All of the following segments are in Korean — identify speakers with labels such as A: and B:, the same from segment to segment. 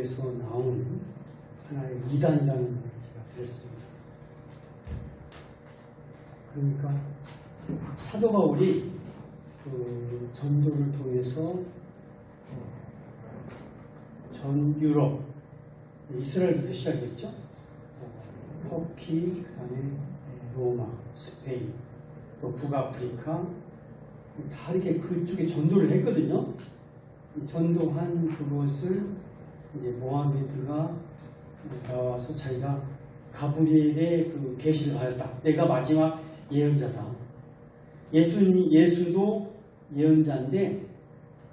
A: 속에서 나오는 하나의 이단이라는 걸 제가 드렸습니다. 그러니까 사도 바울이 그 전도를 통해서 전 유럽, 이스라엘부터 시작했죠. 터키, 그 다음에 로마, 스페인, 또 북아프리카, 다 이렇게 그쪽에 전도를 했거든요. 전도한 그것을 이제 모하메드가 나와서 자기가 가브리엘의 그 계시를 받았다. 내가 마지막 예언자다. 예수도 예언자인데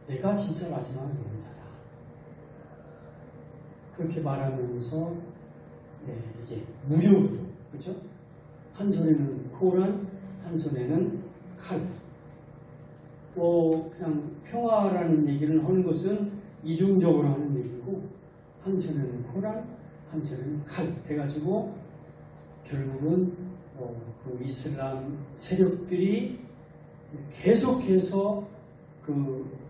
A: 내가 진짜 마지막 예언자다. 그렇게 말하면서 이제 무료로, 그렇죠? 한 손에는 코란, 한 손에는 칼. 그냥 평화라는 얘기를 하는 것은 이중적으로 하는 얘기고, 한 손에는 코란, 한 손에는 칼 해가지고 결국은 그 이슬람 세력들이 계속해서 그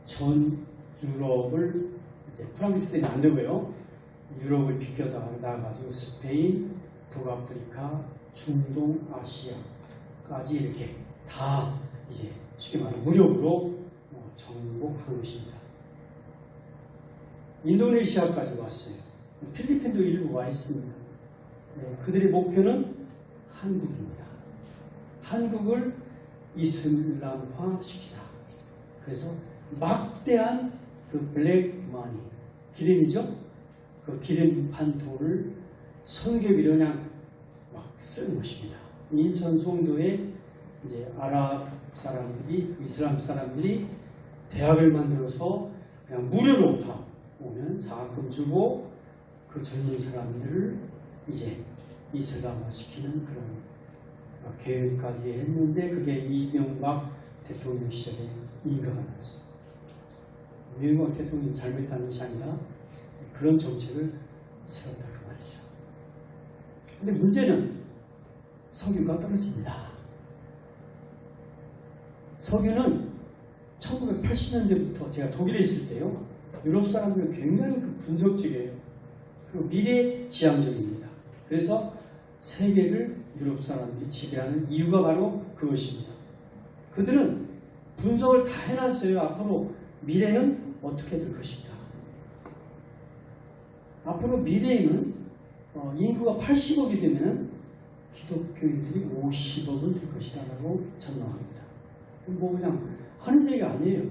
A: 전 유럽을 이제 프랑스들이 만들고요. 유럽을 비켜나가가지고 스페인, 북아프리카, 중동, 아시아까지 이렇게 다 이제 쉽게 말하면 무력으로 정복한 것입니다. 인도네시아까지 왔어요. 필리핀도 일부 와 있습니다. 그들의 목표는 한국입니다. 한국을 이슬람화 시키자. 그래서 막대한 그 블랙 마니, 기름이죠? 그 기름판 돈을 선교비로 그냥 막 쓰는 것입니다. 인천 송도에 이제 아랍 사람들이, 이슬람 사람들이 대학을 만들어서 그냥 무료로 다 오면 장학금 주고 그 젊은 사람들을 이제 이슬람화 시키는 그런 계획까지 했는데 그게 이명박 대통령 시절에 인가가 나왔어요. 이명박 대통령이 잘못한 것이 아니라 그런 정책을 세웠다 그 말이죠. 근데 문제는 석유가 떨어집니다. 석유는 1980년대부터 제가 독일에 있을 때요, 유럽 사람들은 굉장히 그 분석적이에요. 그리고 미래지향적입니다. 그래서 세계를 유럽 사람들이 지배하는 이유가 바로 그것입니다. 그들은 분석을 다 해놨어요. 앞으로 미래는 어떻게 될 것인가. 앞으로 미래에는 인구가 80억이 되면 기독교인들이 50억은 될 것이다 라고 전망합니다. 뭐 그냥 하는 얘기가 아니에요.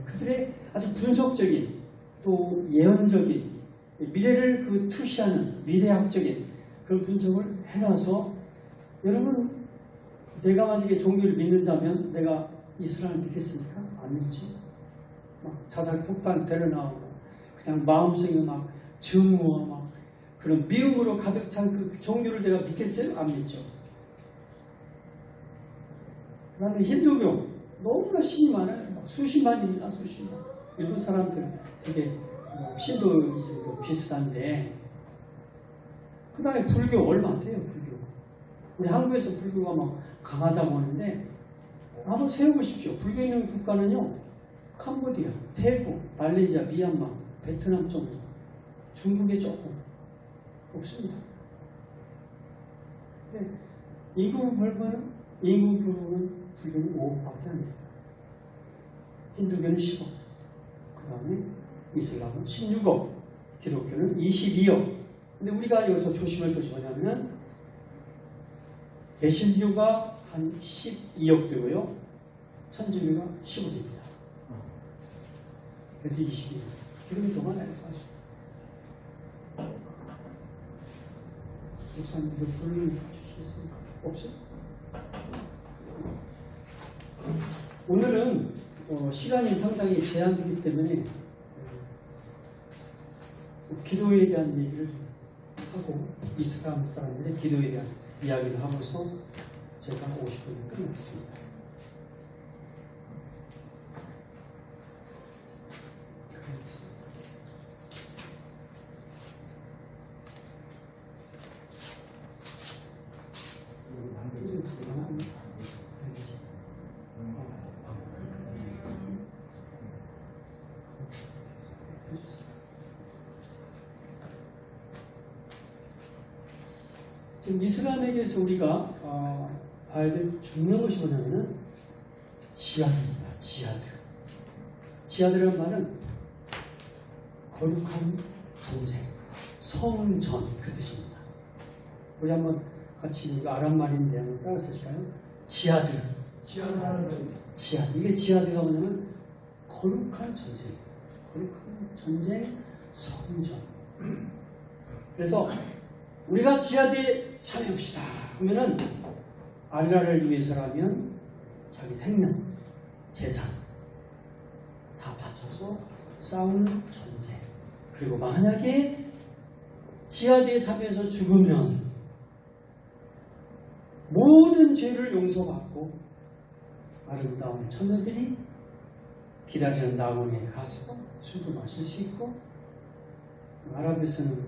A: 그들의 아주 분석적인 또 예언적인 미래를 그 투시하는 미래학적인 그런 분석을 해놔서, 여러분 내가 만약에 종교를 믿는다면 내가 이슬람을 믿겠습니까? 안 믿죠. 막 자살폭탄 데려나오고 그냥 마음속에 막 증오와 막 그런 미움으로 가득 찬 그 종교를 내가 믿겠어요? 안 믿죠. 그 다음에 힌두교 너무나 신이 많아요. 수십만입니다. 수십만. 일본 사람들 되게 신도이즘도 비슷한데, 그 다음에 불교 얼마 안 돼요. 불교. 우리 한국에서 불교가 막 강하다고 하는데 한번 세워보십시오. 불교 있는 국가는요, 캄보디아, 태국, 말레이시아, 미얀마, 베트남 정도, 중국에 조금 없습니다. 인구 불교는 불교는 5억밖에 안 됩니다. 힌두교는 10억, 그 다음에 이슬람은 16억, 기독교는 22억. 근데 우리가 여기서 조심할 것이 뭐냐면, 개신교가 한 12억 되고요, 천주교가 15대입니다. 그래서 22억. 기독교 더 많아요, 사실. 목사님도 불을 주시겠습니까? 없어요? 오늘은 시간이 상당히 제한되기 때문에 기도에 대한 얘기를 하고, 이슬람 사람들의 기도에 대한 이야기를 하면서 제가 50분을 끝내겠습니다. 해주세요. 지금 이슬람에게서 우리가 봐야 될 중요한 것이 뭐냐면은 지하드입니다. 지하드라는 말은 거룩한 전쟁, 성전 그 뜻입니다. 우리 한번 같이 이거 아랍 말인데 한번 따라서 하실까요? 지하드. 이게 지하드가 뭐냐면 거룩한 전쟁, 성전. 그래서 우리가 지하드에 참여합시다 그러면은 알라를 위해서라면 자기 생명, 재산 다 바쳐서 싸우는 전쟁. 그리고 만약에 지하드에 참여해서 죽으면 모든 죄를 용서받고 아름다운 처녀들이 기다리는 낙원에 가서 술도 마실 수 있고, 아랍에서는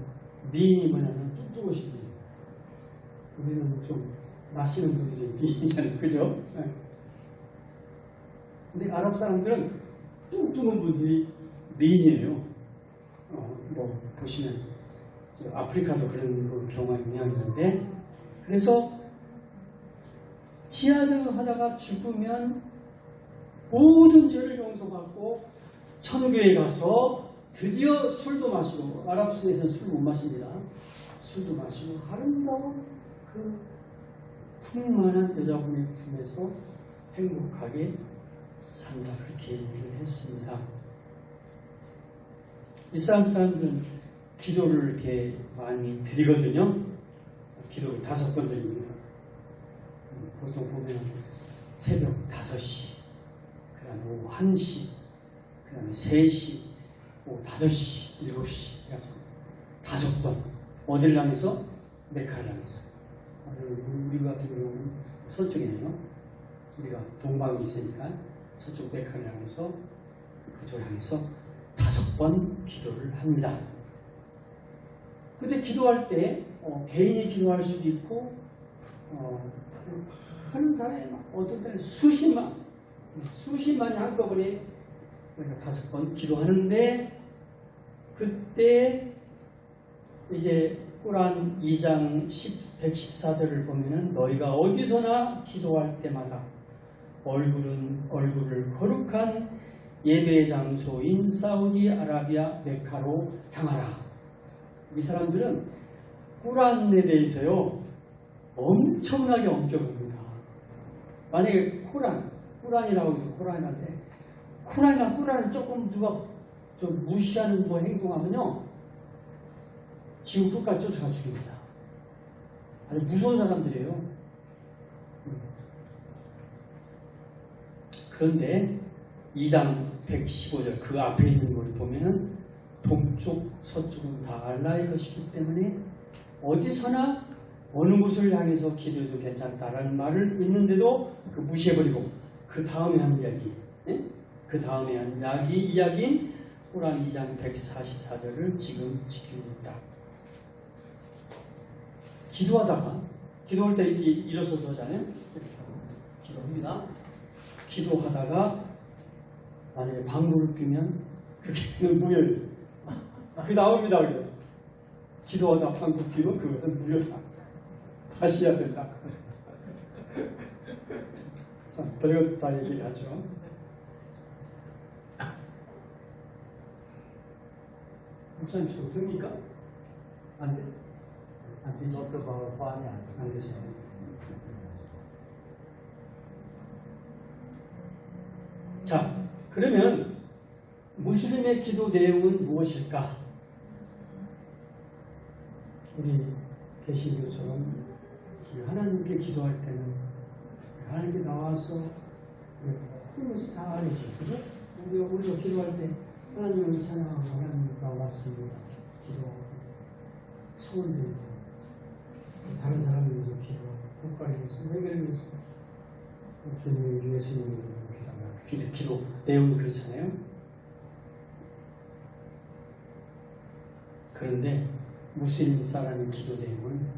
A: 미인이 뭐냐면 뚱뚱하신 분이에요. 우리는 좀 마시는 분들이 미인이잖아요. 그죠? 네. 근데 아랍 사람들은 뚱뚱한 분들이 미인이에요. 뭐 보시면 아프리카도 그런 걸 경험한 경향이 있는데, 그래서 지하드 하다가 죽으면 모든 죄를 용서받고 천국에 가서 드디어 술도 마시고, 아랍 순에서는 술 못 마십니다. 술도 마시고 아름다운 그 풍만한 여자분의 품에서 행복하게 산다, 그렇게 얘기를 했습니다. 이슬람 사람들은 기도를 이렇게 많이 드리거든요. 기도를 5번 드립니다. 보통 보면 새벽 5시, 그 다음에 오후 1시, 그 다음에 3시, 오후 5시, 7시, 해가지고 5번. 어디를 향해서? 메카를 향해서. 우리 같은 경우는 서쪽이네요. 우리가 동방이 있으니까 저쪽 메카를 향해서, 그쪽을 향해서 5번 기도를 합니다. 근데 기도할 때 개인이 기도할 수도 있고 하는 사람이 어떤 때는 수십만이 한꺼번에 우리가 5번 기도하는데, 그때 이제 꾸란 2장 114절을 보면은 너희가 어디서나 기도할 때마다 얼굴을 거룩한 예배 장소인 사우디아라비아 메카로 향하라. 이 사람들은 꾸란에 대해서요 엄청나게 엄격합니다. 만약에 꾸란이라고 해도 꾸란인데, 꾸란이나 꾸란을 조금 누가 좀 무시하는 뭐 행동하면요 지구 끝까지 쫓아가 죽입니다. 아주 무서운 사람들이에요. 그런데 2장 115절 그 앞에 있는 걸 보면은 동쪽, 서쪽은 다 알라의 것이기 때문에 어디서나 어느 곳을 향해서 기도해도 괜찮다라는 말을 있는데도 그 무시해버리고 그 다음에 한 이야기, 그 다음에 한 이야기인 꾸란 2장 144절을 지금 지키고 있다. 기도할 때 이렇게 일어서서 하잖아요. 기도합니다. 기도하다가 만약에 방구를 끼면 그게 무효예요. 그게 나옵니다. 그게. 기도하다 방구 끼면 그것은 무효다. 다시 해야 된다. 자, 별것 다 얘기하죠. 목사님 저 됩니까? 안 돼? 안 되지? 안 되지. 자, 그러면 무슬림의 기도 내용은 무엇일까? 우리 개신교처럼 하나님께 기도할 때는 하나님께 나와서 모든 것이 다 알려줘. 그죠? 우리가 기도할 때 하나님을 찬양하고 하나님과 왔습니다. 기도하고 소원 드리고 다른 사람을 위해서 기도하고 국가를 위해서 회개를 위해서 주님을 위해 예수님을 기도합니다. 기도 내용이 그렇잖아요. 그런데 무슬림 사람의 기도 내용은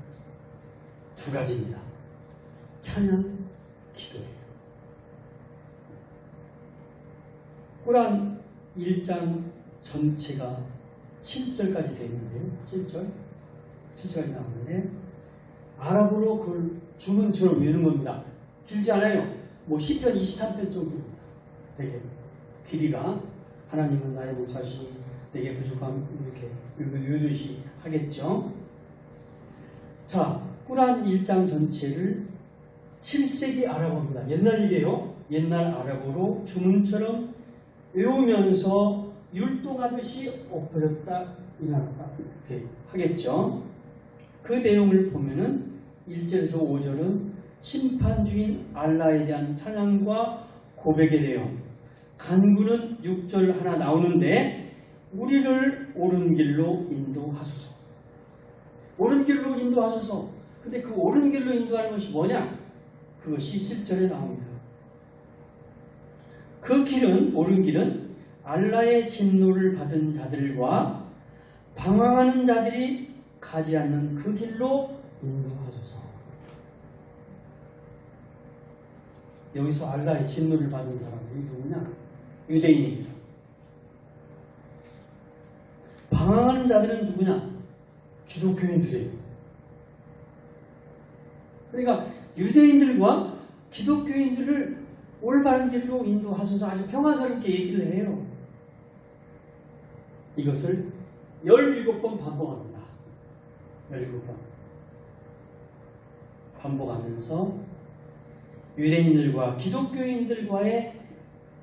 A: 2가지입니다. 찬양, 기도예요. 꾸란 1장 전체가 7절까지 되어 있는데요. 7절까지 나오는데 아랍어로 그걸 주문처럼 외우는 겁니다. 길지 않아요. 뭐 시편 23편 정도입니다. 되게 길이가 하나님은 나의 목자시니 내게 부족함 이렇게 외우듯이 하겠죠. 자, 꾸란 1장 전체를 7세기 아랍어입니다. 옛날 일이에요. 옛날 아랍어로 주문처럼 외우면서 율동하듯이 엎드렸다 일어났다 이렇게 하겠죠. 그 내용을 보면은 1절에서 5절은 심판주인 알라에 대한 찬양과 고백의 내용, 간구는 6절 하나 나오는데 우리를 옳은 길로 인도하소서. 옳은 길로 인도하소서. 근데 그 옳은 길로 인도하는 것이 뭐냐? 그것이 7절에 나옵니다. 그 길은, 옳은 길은 알라의 진노를 받은 자들과 방황하는 자들이 가지 않는 그 길로 인도하소서. 여기서 알라의 진노를 받은 사람들이 누구냐? 유대인입니다. 방황하는 자들은 누구냐? 기독교인들이에요. 그러니까 유대인들과 기독교인들을 올바른 길로 인도하소서 아주 평화스럽게 얘기를 해요. 이것을 17번 반복합니다. 17번. 반복하면서 유대인들과 기독교인들과의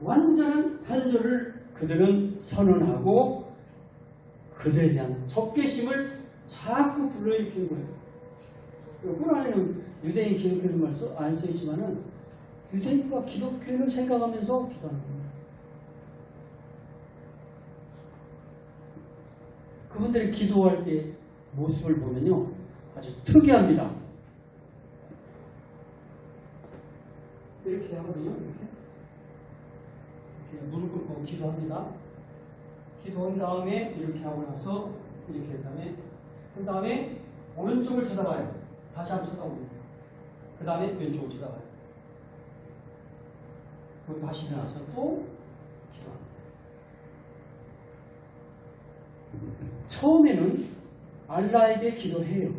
A: 완전한 단절을 그들은 선언하고 그들에 대한 적개심을 자꾸 불러일으키는 거예요. 꾸란에는 유대인, 기독교인 말 안 써있지만은 유대인과 기독교인을 생각하면서 기도하는 겁니다. 그분들이 기도할 때 모습을 보면요, 아주 특이합니다. 이렇게 하거든요. 이렇게 무릎 꿇고 기도합니다. 기도한 다음에 이렇게 하고 나서 이렇게 한 다음에 그 다음에 오른쪽을 쳐다봐요. 다시 한번 쳐다봅니다. 그 다음에 왼쪽을 쳐다봐요. 그리고 다시 일어나서 또 기도합니다. 처음에는 알라에게 기도해요.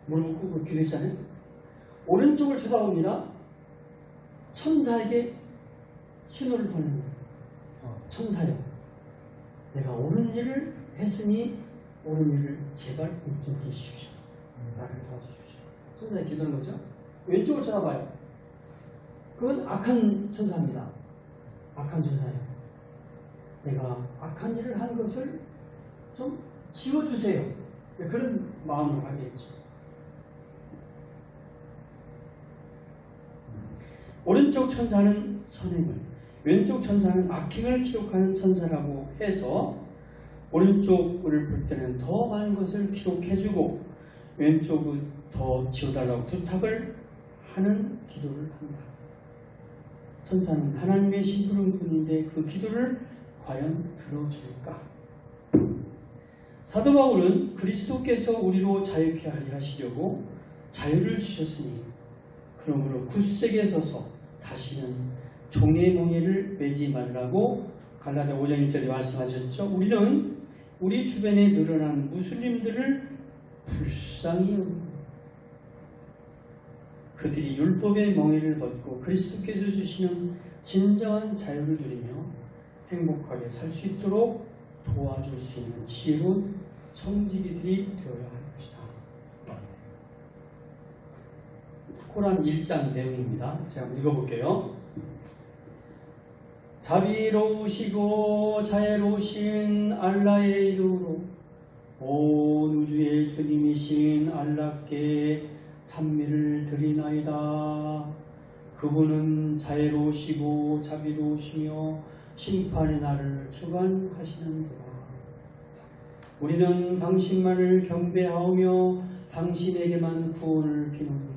A: 무릎 꿇고 기도했잖아요. 오른쪽을 쳐다봅니다. 천사에게 신호를 보내는 거예요. 천사요, 내가 옳은 일을 했으니 옳은 일을 제발 인정해 주십시오. 나를 도와주십시오. 천사에 기도하는 거죠. 왼쪽을 쳐다봐요. 그건 악한 천사입니다. 악한 천사예요. 내가 악한 일을 한 것을 좀 지워주세요. 그런 마음으로 가겠죠. 오른쪽 천사는 선행을, 왼쪽 천사는 악행을 기록하는 천사라고 해서 오른쪽을 볼 때는 더 많은 것을 기록해주고 왼쪽은 더 지워달라고 부탁을 하는 기도를 한다. 천사는 하나님의 심부름꾼인데 그 기도를 과연 들어줄까? 사도 바울은 그리스도께서 우리로 자유케 하시려고 자유를 주셨으니 그러므로 굳세게 서서 다시는 종의 몽에를 매지 말라고 갈라디아 5장 1절에 말씀하셨죠. 우리는 우리 주변에 늘어난 무슬림들을 불쌍히 여기고 그들이 율법의 멍에를 벗고 그리스도께서 주시는 진정한 자유를 누리며 행복하게 살 수 있도록 도와줄 수 있는 지혜로운 청지기들이 되어야 할 것이다. 꾸란 1장 내용입니다. 제가 한번 읽어볼게요. 자비로우시고 자애로우신 알라의 이름으로 온 우주의 주님이신 알라께 찬미를 드리나이다. 그분은 자애로우시고 자비로우시며 심판의 날을 주관하시는도다. 우리는 당신만을 경배하오며 당신에게만 구원을 비노니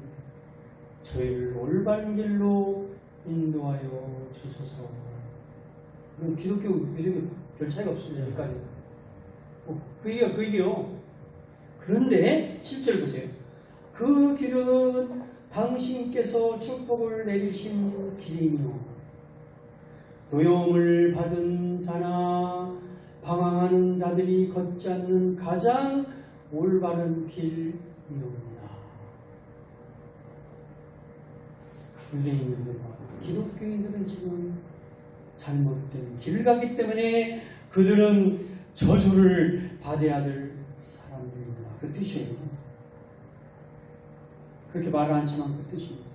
A: 저희를 올바른 길로 인도하여 주소서. 기독교 믿음이 별 차이가 없습니다. 여기까지. 그 얘기요. 그런데 10절 보세요. 그 길은 당신께서 축복을 내리신 길이며 노여움을 받은 자나 방황하는 자들이 걷지 않는 가장 올바른 길이옵니다. 유대인들과 기독교인들은 지금 잘못된 길을 가기 때문에 그들은 저주를 받아야 될 사람들입니다. 그 뜻이에요. 그렇게 말을 않지만 그 뜻입니다.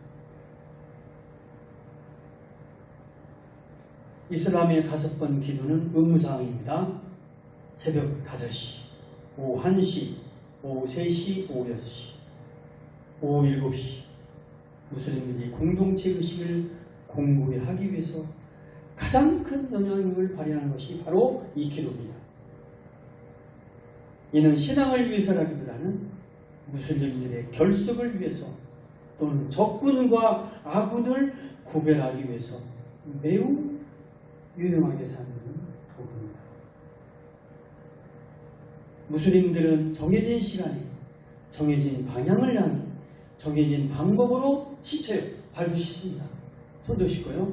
A: 이슬람의 5번 기도는 의무사항입니다. 새벽 5시, 오후 1시, 오후 3시, 오후 6시, 오후 7시 무슬림들이 공동체 의식을 공부에 하기 위해서 가장 큰 영향력을 발휘하는 것이 바로 이 기도입니다. 이는 신앙을 위해서라기보다는 무슬림들의 결속을 위해서 또는 적군과 아군을 구별하기 위해서 매우 유용하게 사는 도구입니다. 무슬림들은 정해진 시간에 정해진 방향을 향해 정해진 방법으로 씻어요. 발도 씻습니다. 손도 씻고요.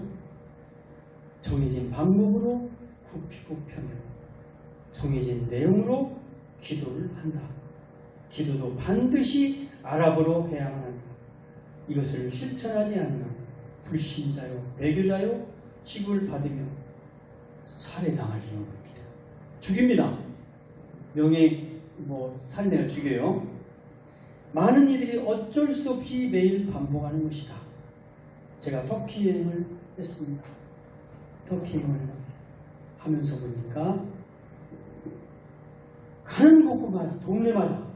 A: 정해진 방법으로 굽히고 펴내고 정해진 내용으로 기도를 한다. 기도도 반드시 아랍어로 해야만 한다. 이것을 실천하지 않으면 불신자요, 배교자요, 취급을 받으며 살해당할 위험이 있게 돼요. 죽입니다. 살인해야 죽여요. 많은 이들이 어쩔 수 없이 매일 반복하는 것이다. 제가 터키 여행을 했습니다. 터키 여행을 하면서 보니까 가는 곳마다 동네마다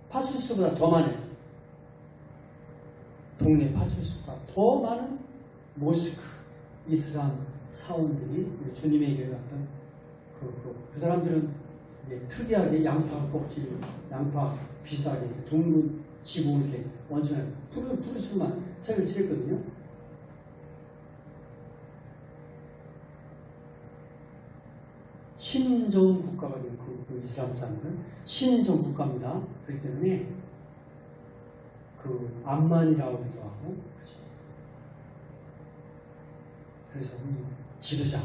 A: 파출소보다 더 많아요. 동네 파출소보다 더 많은 모스크 이슬람 사원들이 우리 주님의 교회 갔던 그 사람들은 이제 특이하게 양파 껍질, 양파 비슷하게 둥근 지고 이렇게 원천에 푸르스만 색을 칠했거든요. 신정 국가가 그 이슬람 사람들은 신정 국가입니다. 그렇기 때문에 그 암만이라고 하기도 하고, 그죠? 그래서 이 지도자,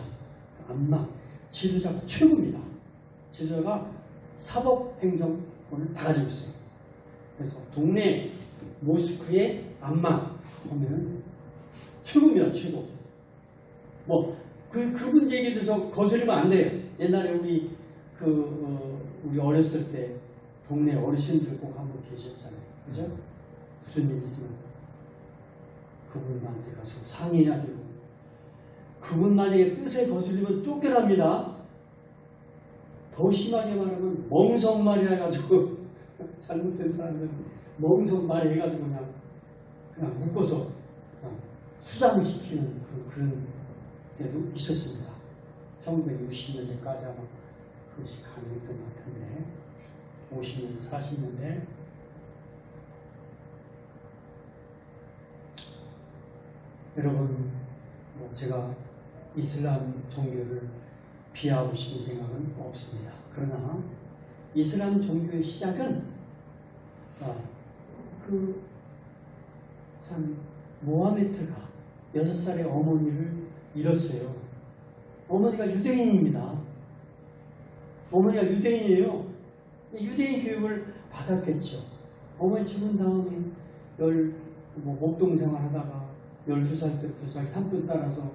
A: 암만, 지도자가 최고입니다. 지도자가 사법행정권을 다 가지고 있어요. 그래서 동네 모스크의 암만 보면 최고입니다. 최고. 그분 얘기에 대해서 거스르면 안 돼요. 옛날에 우리 어렸을 때 동네 어르신들 꼭 한 분 계셨잖아요. 그죠? 무슨 일 있으면 그분한테 가서 상의해야 되고, 그분 만약에 뜻에 거슬리면 쫓겨납니다. 더 심하게 말하면 멍석말이 해가지고 잘못된 사람들은 멍석말이 해가지고 그냥 묶어서 수장시키는 그런 때도 있었습니다. 1960년대까지 아마 그것이 가능했던 것 같은데, 50년대, 40년대. 여러분, 제가 이슬람 종교를 비하하고 싶은 생각은 없습니다. 그러나 이슬람 종교의 시작은 모하메트가 6살의 어머니를 잃었어요. 어머니가 유대인입니다. 어머니가 유대인이에요. 유대인 교육을 받았겠죠. 어머니 죽은 다음에 목동 생활하다가 12살 때부터 자기 삼촌 따라서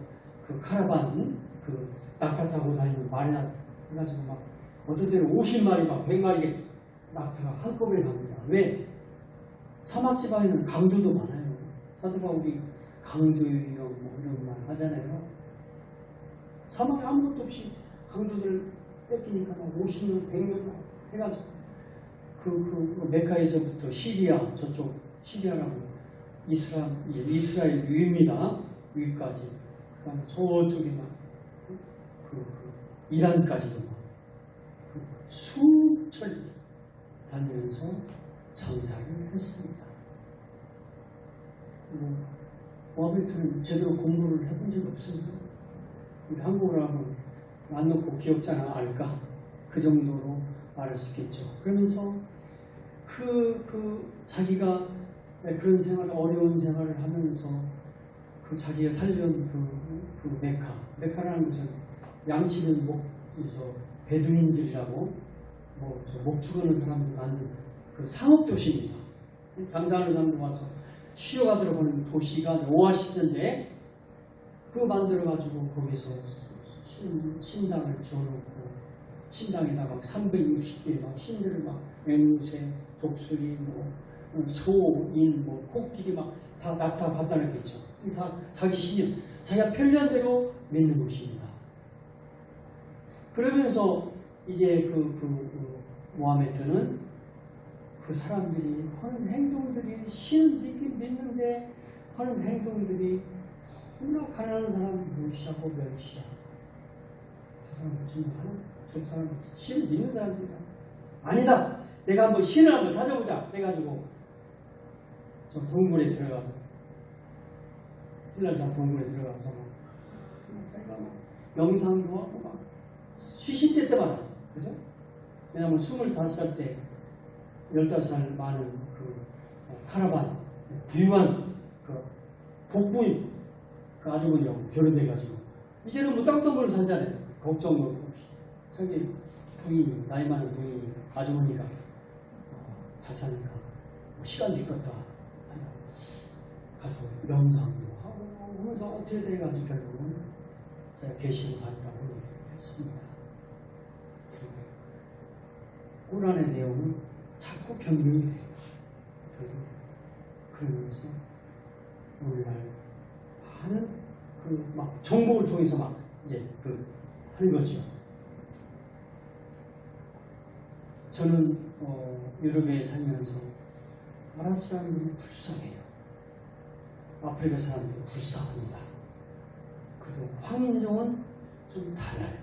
A: 그 카라반, 낙타 타고 다니는 마리나 해가지고 막 어떤 때는 50마리, 막 100마리 낙타가 한꺼번에 갑니다. 왜? 사막 지방에는 강도도 많아요. 사도가 우리 강도유형 이런 말 하잖아요. 사막에 아무것도 없이 강도들 뺏기니까 막 50명, 100명 해가지고 그 메카에서부터 시리아, 저쪽 시리아라고 이스라엘 위입니다. 위까지. 그 다음에 저쪽에 막 이란까지도 막 수철 다니면서 장사를 했습니다. 모하메트는 제대로 공부를 해본 적이 없습니다. 우리 한국어로 하면 안 놓고 기억자나 알까? 그 정도로 말할 수 있겠죠. 그러면서 자기가 그런 어려운 생활을 하면서 자기가 살던 메카라는 것은 양치는 베두인들이라고 목 추르는 사람들 만든 상업도시입니다. 장사하는 사람들 와서 수요가 들어오는 도시가 오아시스인데 그거 만들어가지고 거기서 신당을 지어놓고 신당에다가 360개 막 신들을 막 앵무새, 독수리, 소, 인, 코끼리 막 다 갖다 놓겠죠. 다 자기 신념, 자기가 편리한 대로 믿는 것입니다. 그러면서 이제 모하메드는 그 사람들이 하는 행동들이 신을 믿는데 하는 행동들이 너무나 가난한 사람 무시하고 멸시하고 저 사람 지금 저 사람 신을 믿는 사람들이다. 아니다. 내가 한번 신을 한번 찾아보자. 해가지고 저 동굴에 들어가서 힐라산 동굴에 들어가서 자기가 막 명상도 하고 막 쉬실 때마다 그죠? 왜냐하면 25살 때 15살 많은 그 카라반 부유한 그 복부인 그 아주머니하고 결혼해가지고 이제는 뭐 땅덩어리로 살잖아요. 걱정도 없이 자기 부인이 나이 많은 부인이 아주머니가 잘 사니까 뭐 시간도 있겠다 가서 명상도 하고 하면서 어떻게 돼가지고 결국은 제가 계시를 받다고 했습니다. 고난의 내용은 자꾸 변경이 돼요. 그러면서 오늘날 많은 막 정복을 통해서 막 이제 하는 거죠. 저는 유럽에 살면서 아랍 사람들이 불쌍해요. 아프리카 사람들이 불쌍합니다. 그래도 황인종은 좀 달라요.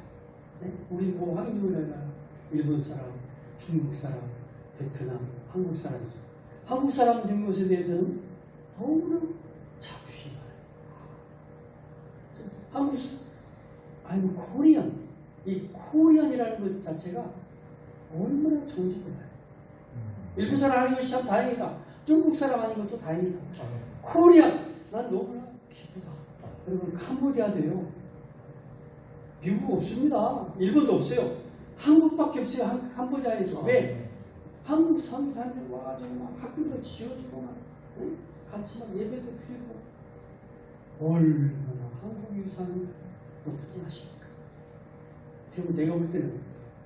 A: 네? 우리 뭐 황인종이라 일본 사람, 중국 사람, 베트남, 한국 사람이죠. 한국 사람 된 것에 대해서는 너무나 자부심이 많아요. 코리안. 이 코리안이라는 것 자체가 얼마나 정직하나요? 일본 사람 아닌 것이 참 다행이다. 중국 사람 아닌 것도 다행이다. 코리안. 난 너무나 기쁘다. 여러분, 캄보디아도요. 미국 없습니다. 일본도 없어요. 한국밖에 없어요. 캄보디아에도. 왜? 한국 사람들 와가지고 막 학교도 지어주고 막 같이 막 예배도 드리고 얼마나 한국 유산을 높게 하십니까? 그리고 내가 볼 때는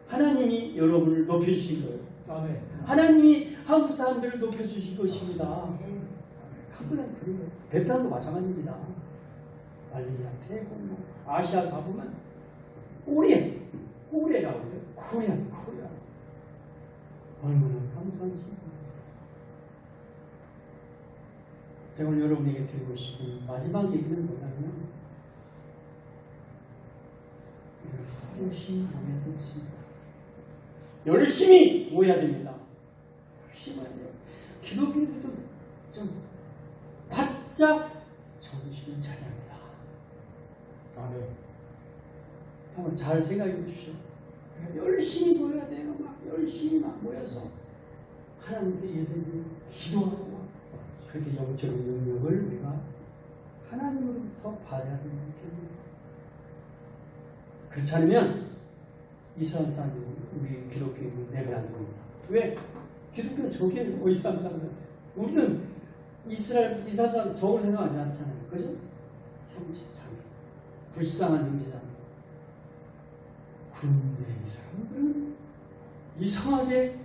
A: 하나님이 여러분을 높여주신 거예요.
B: 아멘.
A: 하나님이 한국 사람들을 높여주신 것입니다. 캄보디아는 그런 거예요. 베트남도 마찬가지입니다. 말레이시아, 태국, 아시아 가보면 꼬리에라고 그래요. 코리아. 얼마나 감사하십니까? 제가 오늘 여러분에게 드리고 싶은 마지막 얘기는 뭐냐면 열심히 모여야 되겠습니다. 열심히 모여야 됩니다. 열심히 모여야 돼요. 기독교인들도 좀 바짝 정신을 차려야 합니다.
B: 아멘.
A: 한번 잘 생각해 보십시오. 열심히 모여야 돼요. 막 열심히 막 모여서 하나님께 예배를 기도하고 막 그렇게 영적인 능력을 우리가 하나님으로부터 받아야 되는 겁니다. 그렇지 않으면 이스라엘 사람들이 우리 기독교인을 내면 안 됩니다. 왜? 기독교는 저기에는 이스라엘 사람들. 우리는 이스라엘 사람 적으로 생각하지 않잖아요. 그죠? 형제, 자매. 불쌍한 형제자매. 그런데 이 사람들은 이상하게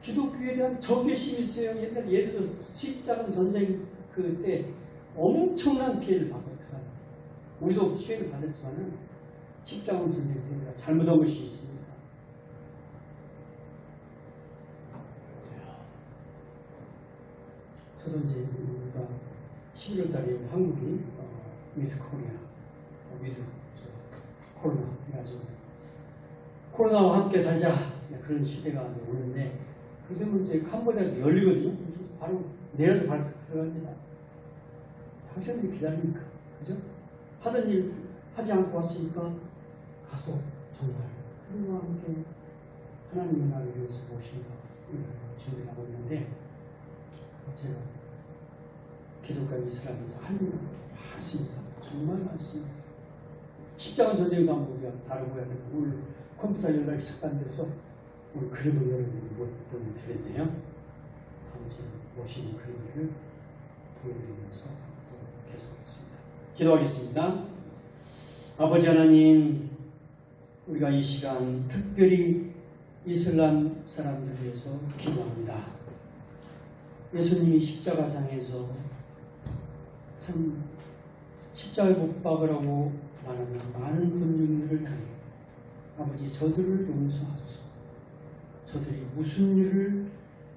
A: 기독교에 대한 적개심이 있어요. 옛날에 예를 들어서 십자가 전쟁 그때 엄청난 피해를 받아요. 그 사람. 우리도 피해를 받았지만은 십자가 전쟁 때문에 잘못한 것이 있습니다. 저도 이제 우리가 11월 달에 한국이 위드 코리아, 위드 코로나 해가지고 코로나와 함께 살자 그런 시대가 오는데 그러면 이제 캄보디아도 열리거든요. 바로 내일도 바로 들어갑니다. 학생들이 기다리니까 그죠? 하던 일 하지 않고 왔으니까 가서 정말 하나님과 함께 하나님의 나라를 위해서 모시는 준비를 하고 있는데 제가 기독교 이스라엘에서 할 일은 많습니다. 정말 많습니다. 십자가 전쟁도 한번 우리가 다루고 해야 되고 오늘 컴퓨터 연락이 잘 안 돼서 오늘 그림을 여러분이 보여드렸네요. 다음 주에 모시는 그림을 보여드리면서 또 계속하겠습니다. 기도하겠습니다. 아버지 하나님, 우리가 이 시간 특별히 이슬람 사람들을 위해서 기도합니다. 예수님이 십자가상에서 참 십자가에 못 박으라고 말하는 많은 군중들을 향해 아버지 저들을 용서하소서. 저들이 무슨 일을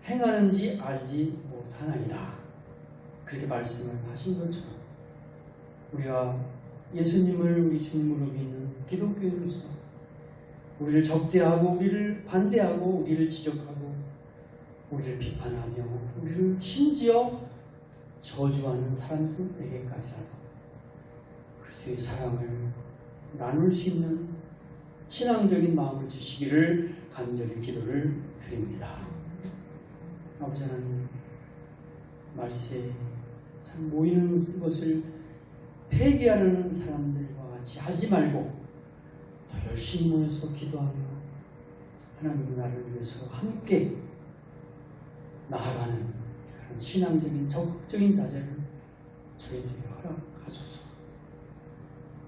A: 행하는지 알지 못하나이다. 그렇게 말씀을 하신 것처럼 우리가 예수님을 우리 주님으로 믿는 기독교인으로서 우리를 적대하고 우리를 반대하고 우리를 지적하고 우리를 비판하며 우리를 심지어 저주하는 사람들에게까지라도 그리스도의 사랑을 나눌 수 있는 신앙적인 마음을 주시기를 간절히 기도를 드립니다. 아버지 하나님, 말세에 참 모이는 것을 폐기하려는 사람들과 같이 하지 말고 더 열심히 모여서 기도하며 하나님 나라를 위해서 함께 나아가는 그런 신앙적인 적극적인 자세를 저희들에게 허락하소서.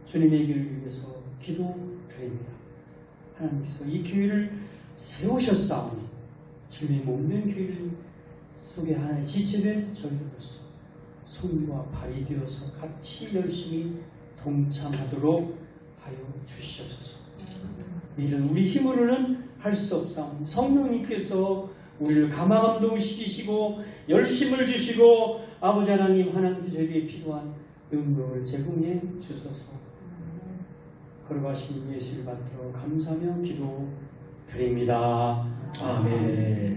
A: 주님의 교회를 위해서 기도드립니다. 하나님께서 이 교회를 세우셨사오니 주님의 몸된 교회를 속에 하나의 지체된 저희들로서 손과 발이 되어서 같이 열심히 동참하도록 하여 주시옵소서. 이런 우리 힘으로는 할 수 없사오니 성령님께서 우리를 가마감동을 시키시고 열심을 주시고 아버지 하나님, 하나님께 저희에게 필요한 능력을 제공해 주소서. 걸어가신 예수를 받들어 감사하며 기도 드립니다.
B: 아멘.